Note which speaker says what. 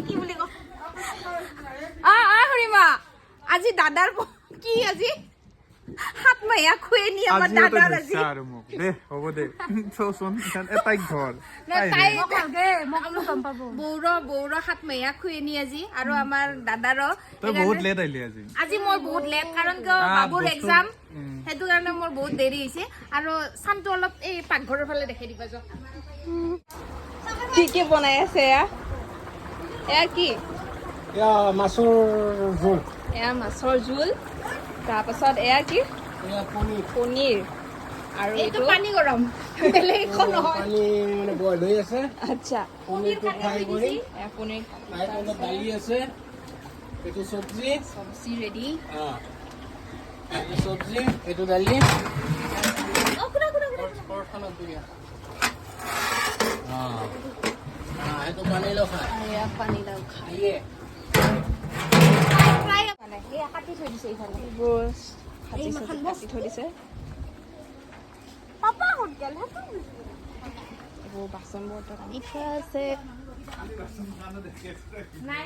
Speaker 1: কি বুলি ক হৰিমা আজি দাদাৰ কি আজি হাত মাইয়া খুৱে নি আমাৰ দাদাৰ আজি
Speaker 2: আৰু মোক দে হ'ব দে চোন এটাই ঘৰ বৌৰ হাত মাইয়া খুৱে নি আজি আৰু আমাৰ দাদাৰ
Speaker 3: তই বহুত লেট আহিলি
Speaker 2: আজি মই বহুত লেট কাৰণ বাবুৰ এক্সাম সেইটো কাৰণে মোৰ বহুত দেৰি হৈছে আৰু চানটো অলপ এই পাকঘৰৰ ফালে দেখাই দিবা যাওক কি বনাই আছে এয়া কি
Speaker 3: মাছৰ জোল
Speaker 2: এয়া মাছৰ জোল তাৰপাছত এয়া কি পনীৰ আৰু এইটো পানী গৰম বেলেগ একো নহয়
Speaker 3: পানী মানে বইল হৈ আছে
Speaker 2: আচ্ছা
Speaker 3: পনীৰটো ফ্ৰাই কৰি
Speaker 2: পনীৰ
Speaker 3: দালি আছে এইটো
Speaker 2: চব্জি ৰেডি
Speaker 3: চব্জি এইটো দালি এইটো পানীলাও খাই
Speaker 2: কাটি থৈ দিছে এইফালে এইবোৰ কাটি থৈ দিছে এইবোৰ বাচন বৰ্তন আনি থোৱা আছে নাই